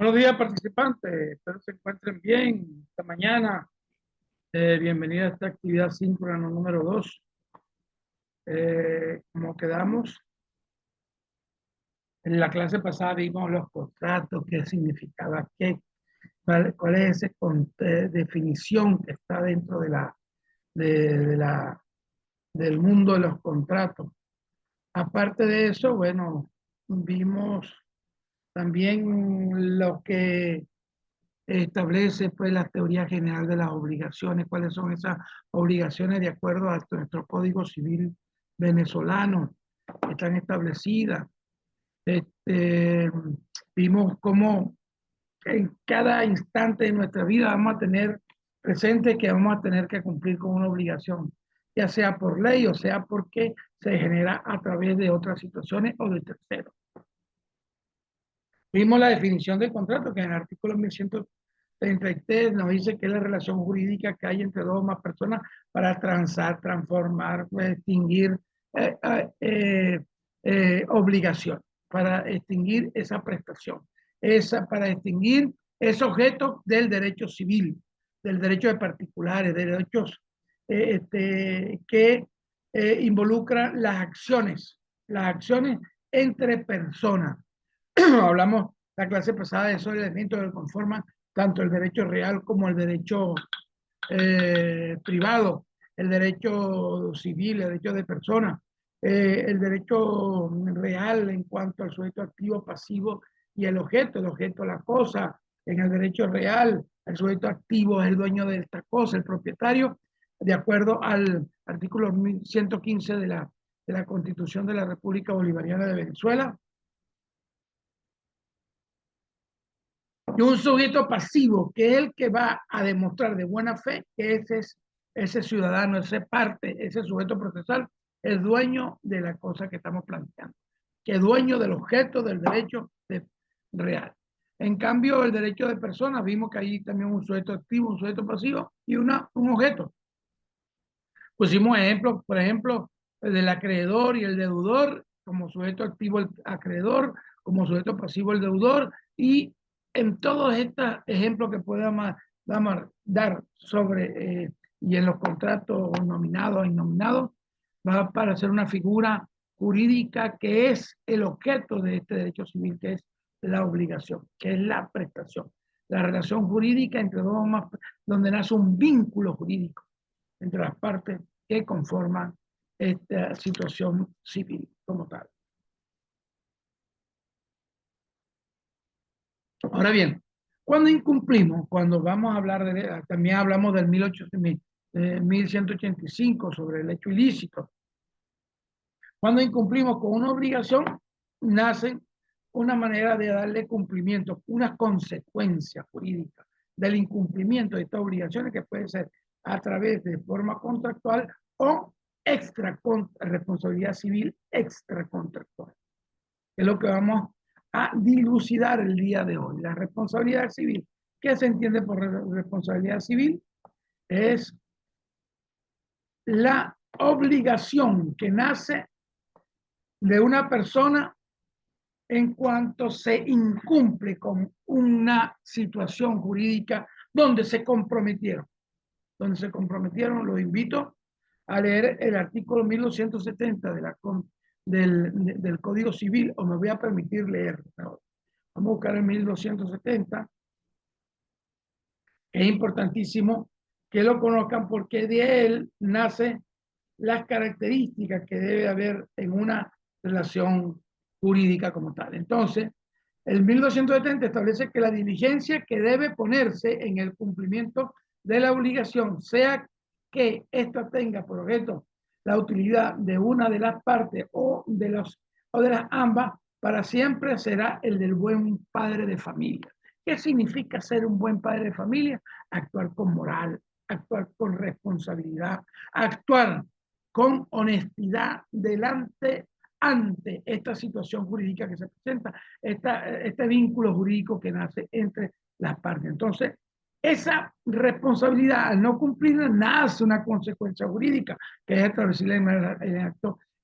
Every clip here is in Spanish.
Buenos días, participantes. Espero se encuentren bien esta mañana. Bienvenida a esta actividad síncrona número 2. Como quedamos, en la clase pasada vimos los contratos, qué significaba qué, cuál es esa definición que está dentro de del mundo de los contratos. Aparte de eso, bueno, vimos también lo que establece pues la teoría general de las obligaciones, cuáles son esas obligaciones de acuerdo a nuestro Código Civil venezolano, que están establecidas. Este, vimos cómo en cada instante de nuestra vida vamos a tener presente que vamos a tener que cumplir con una obligación, ya sea por ley o sea porque se genera a través de otras situaciones o de terceros. Vimos la definición del contrato, que en el artículo 1133 nos dice que es la relación jurídica que hay entre dos o más personas para transar, transformar, extinguir eh, eh, obligación, para extinguir esa prestación, para extinguir ese objeto del derecho civil, del derecho de particulares, de derechos que involucran las acciones entre personas. Hablamos la clase pasada de esos elementos que conforman tanto el derecho real como el derecho privado, el derecho civil, el derecho de persona, el derecho real en cuanto al sujeto activo, pasivo y el objeto, la cosa. En el derecho real, el sujeto activo es el dueño de esta cosa, el propietario, de acuerdo al artículo 115 de la Constitución de la República Bolivariana de Venezuela. Y un sujeto pasivo, que es el que va a demostrar de buena fe que ese ciudadano, ese sujeto procesal, es dueño de la cosa que estamos planteando, que es dueño del objeto del derecho real. En cambio, el derecho de personas, vimos que hay también un sujeto activo, un sujeto pasivo y un objeto. Pusimos ejemplos, por ejemplo, el del acreedor y el deudor, como sujeto activo el acreedor, como sujeto pasivo el deudor, y en todos estos ejemplos que podamos dar sobre, y en los contratos nominados e innominados, va a aparecer una figura jurídica que es el objeto de este derecho civil, que es la obligación, que es la prestación. La relación jurídica entre dos o más, donde nace un vínculo jurídico entre las partes que conforman esta situación civil como tal. Ahora bien, cuando incumplimos, cuando vamos a hablar de, también hablamos del 1185 sobre el hecho ilícito. Cuando incumplimos con una obligación, nace una manera de darle cumplimiento, una consecuencia jurídica del incumplimiento de estas obligaciones, que puede ser a través de forma contractual o responsabilidad civil extracontractual. Es lo que vamos a dilucidar el día de hoy. La responsabilidad civil. ¿Qué se entiende por responsabilidad civil? Es la obligación que nace de una persona en cuanto se incumple con una situación jurídica donde se comprometieron. Los invito a leer el artículo 1270 del Código Civil, o me voy a permitir leerlo. Vamos a buscar el 1270. Es importantísimo que lo conozcan porque de él nacen las características que debe haber en una relación jurídica como tal. Entonces, el 1270 establece que la diligencia que debe ponerse en el cumplimiento de la obligación, sea que ésta tenga por objeto la utilidad de una de las partes o de las ambas, para siempre será el del buen padre de familia. ¿Qué significa ser un buen padre de familia? Actuar con moral, actuar con responsabilidad, actuar con honestidad ante esta situación jurídica que se presenta, este vínculo jurídico que nace entre las partes. Entonces, esa responsabilidad, al no cumplirla, nace una consecuencia jurídica que es establecida en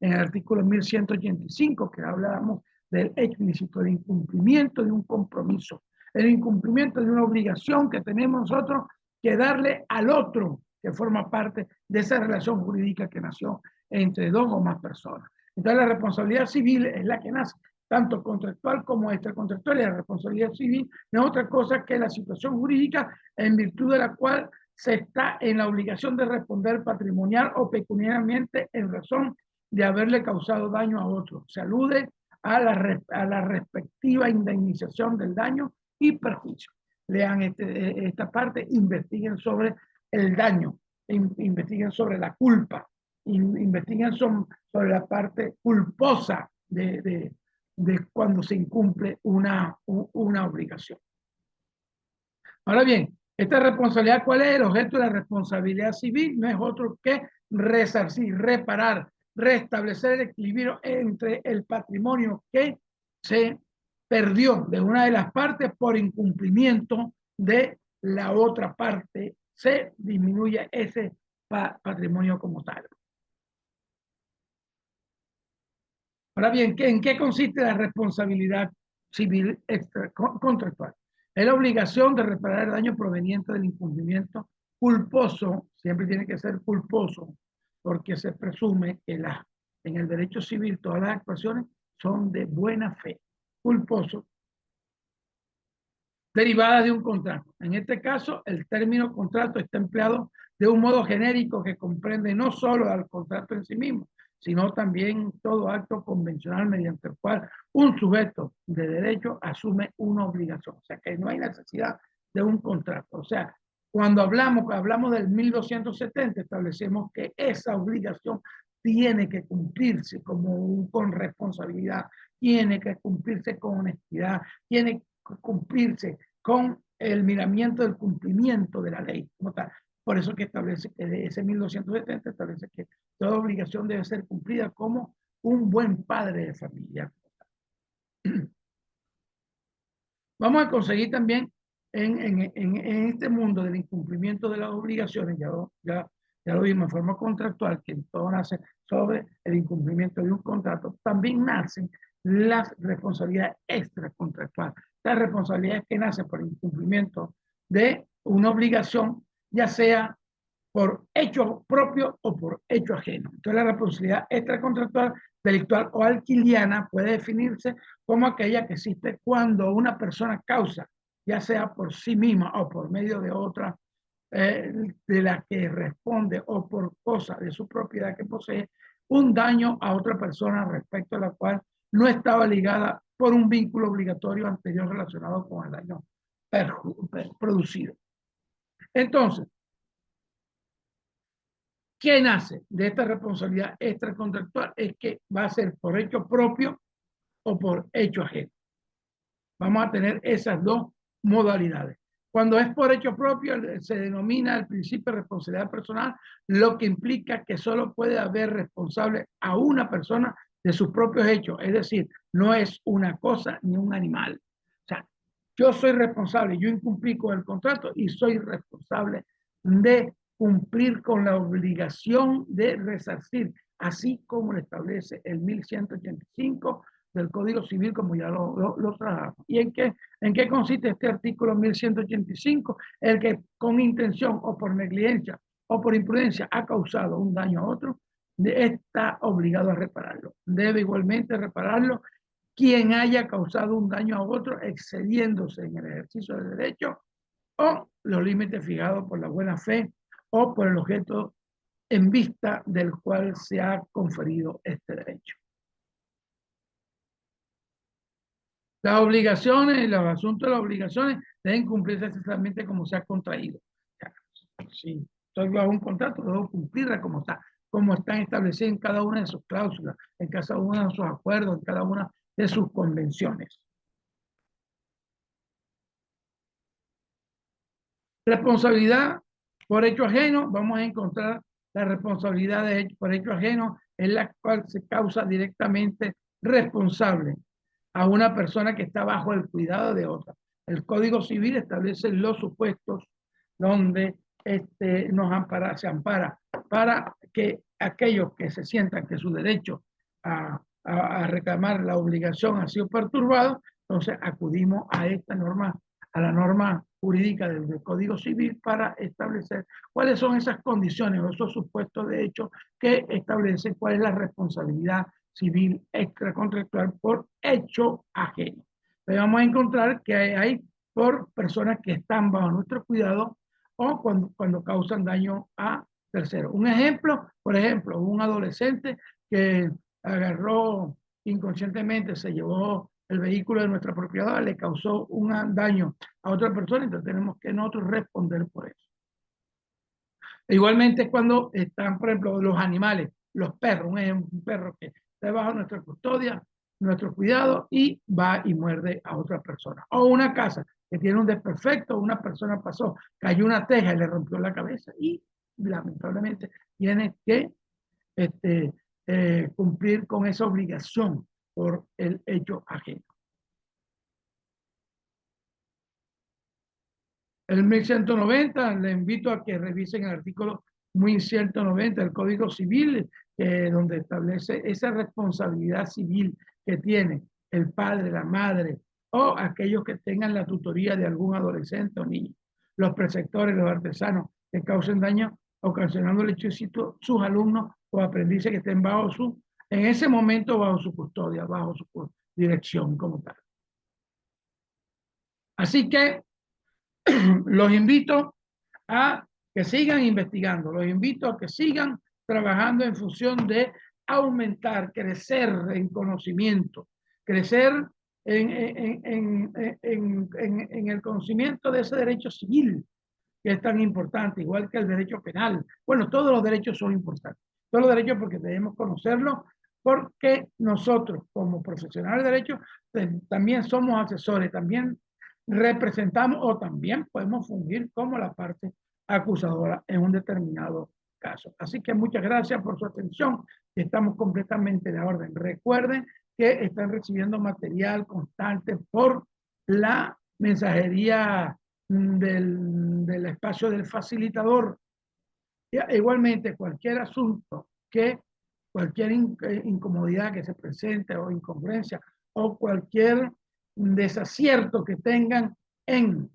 el artículo 1185, que hablábamos del hecho ilícito, del incumplimiento de un compromiso. el incumplimiento de una obligación que tenemos nosotros que darle al otro que forma parte de esa relación jurídica que nació entre dos o más personas. Entonces la responsabilidad civil es la que nace tanto contractual como extracontractual, y la responsabilidad civil no es otra cosa que la situación jurídica en virtud de la cual se está en la obligación de responder patrimonial o pecuniariamente en razón de haberle causado daño a otro. Se alude a la respectiva indemnización del daño y perjuicio. Lean esta parte, investiguen sobre el daño, investiguen sobre la culpa, investiguen sobre la parte culposa de cuando se incumple una obligación. Ahora bien, esta responsabilidad, ¿cuál es el objeto de la responsabilidad civil? No es otro que resarcir, reparar, restablecer el equilibrio entre el patrimonio que se perdió de una de las partes por incumplimiento de la otra parte. Se disminuye ese patrimonio como tal. Ahora bien, ¿en qué consiste la responsabilidad civil contractual? Es la obligación de reparar el daño proveniente del incumplimiento culposo, siempre tiene que ser culposo, porque se presume que en el derecho civil todas las actuaciones son de buena fe. Culposo, derivadas de un contrato. En este caso, el término contrato está empleado de un modo genérico que comprende no solo al contrato en sí mismo, sino también todo acto convencional mediante el cual un sujeto de derecho asume una obligación. O sea, que no hay necesidad de un contrato. O sea, cuando hablamos del 1270, establecemos que esa obligación tiene que cumplirse con responsabilidad, tiene que cumplirse con honestidad, tiene que cumplirse con el miramiento del cumplimiento de la ley como tal. Por eso que establece que de ese 1270 establece que toda obligación debe ser cumplida como un buen padre de familia. Vamos a conseguir también en este mundo del incumplimiento de las obligaciones, ya lo vimos en forma contractual, que todo nace sobre el incumplimiento de un contrato, también nacen las responsabilidades extracontractuales, las responsabilidades que nacen por el incumplimiento de una obligación, ya sea por hecho propio o por hecho ajeno. Entonces la responsabilidad extracontractual, delictual o alquiliana puede definirse como aquella que existe cuando una persona causa, ya sea por sí misma o por medio de otra, de la que responde o por cosa de su propiedad que posee, un daño a otra persona respecto a la cual no estaba ligada por un vínculo obligatorio anterior relacionado con el daño producido. Entonces, ¿qué nace de esta responsabilidad extracontractual? Es que va a ser por hecho propio o por hecho ajeno. Vamos a tener esas dos modalidades. Cuando es por hecho propio, se denomina el principio de responsabilidad personal, lo que implica que solo puede haber responsable a una persona de sus propios hechos. Es decir, no es una cosa ni un animal. O sea, yo soy responsable, yo incumplí con el contrato y soy responsable de cumplir con la obligación de resarcir, así como lo establece el 1185 del Código Civil, como ya lo trabajamos. ¿Y en qué consiste este artículo 1185? El que con intención o por negligencia o por imprudencia ha causado un daño a otro, está obligado a repararlo. Debe igualmente repararlo quien haya causado un daño a otro excediéndose en el ejercicio del derecho o los límites fijados por la buena fe o por el objeto en vista del cual se ha conferido este derecho. Las obligaciones, los asuntos de las obligaciones deben cumplirse exactamente como se ha contraído. Si estoy bajo un contrato, debo cumplirla como está, como están establecidas en cada una de sus cláusulas, en cada uno de sus acuerdos, en cada una de sus convenciones. Responsabilidad por hecho ajeno, vamos a encontrar la responsabilidad por hecho ajeno, en la cual se causa directamente responsable a una persona que está bajo el cuidado de otra. El Código Civil establece los supuestos donde se ampara para que aquellos que se sientan que su derecho a reclamar la obligación ha sido perturbado, entonces acudimos a esta norma, a la norma jurídica del Código Civil para establecer cuáles son esas condiciones o esos supuestos de hecho que establecen cuál es la responsabilidad civil extracontractual por hecho ajeno. Pero vamos a encontrar que hay por personas que están bajo nuestro cuidado o cuando causan daño a terceros. Un ejemplo, por ejemplo, un adolescente que agarró inconscientemente, se llevó el vehículo de nuestra propiedad, le causó un daño a otra persona, entonces tenemos que nosotros responder por eso. Igualmente cuando están, por ejemplo, los animales, los perros, un perro que está bajo nuestra custodia, nuestro cuidado y va y muerde a otra persona. O una casa que tiene un desperfecto, una persona pasó, cayó una teja y le rompió la cabeza y lamentablemente tiene que este, cumplir con esa obligación por el hecho ajeno. El 1190, le invito a que revisen el artículo 1190 del Código Civil, donde establece esa responsabilidad civil que tiene el padre, la madre o aquellos que tengan la tutoría de algún adolescente o niño, los preceptores, los artesanos que causen daño ocasionándole éxito sus alumnos o aprendices que estén bajo su, en ese momento bajo su custodia, bajo su dirección como tal. Así que los invito a que sigan investigando, los invito a que sigan trabajando en función de aumentar, crecer en conocimiento, crecer en el conocimiento de ese derecho civil que es tan importante, igual que el derecho penal. Bueno, todos los derechos son importantes, todos los derechos porque debemos conocerlos, porque nosotros como profesionales de derecho también somos asesores, también representamos o también podemos fungir como la parte acusadora en un determinado caso. Así que muchas gracias por su atención. Estamos completamente de orden. Recuerden que están recibiendo material constante por la mensajería del espacio del facilitador. Igualmente, cualquier asunto que, cualquier incomodidad que se presente o incongruencia o cualquier desacierto que tengan en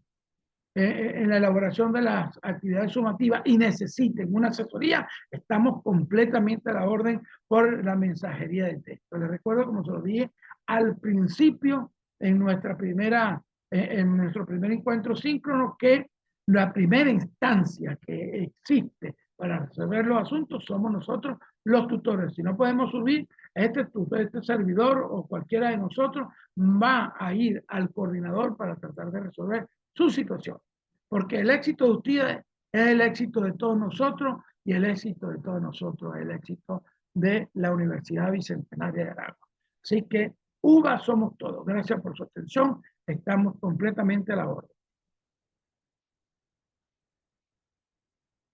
la elaboración de las actividades sumativas y necesiten una asesoría, estamos completamente a la orden por la mensajería de texto. Les recuerdo, como se lo dije al principio, en nuestro primer encuentro síncrono, que la primera instancia que existe para resolver los asuntos somos nosotros los tutores. Si no podemos subir, este servidor o cualquiera de nosotros va a ir al coordinador para tratar de resolver su situación. Porque el éxito de ustedes es el éxito de todos nosotros y el éxito de todos nosotros es el éxito de la Universidad Bicentenaria de Aragua. Así que UBA somos todos. Gracias por su atención. Estamos completamente a la orden.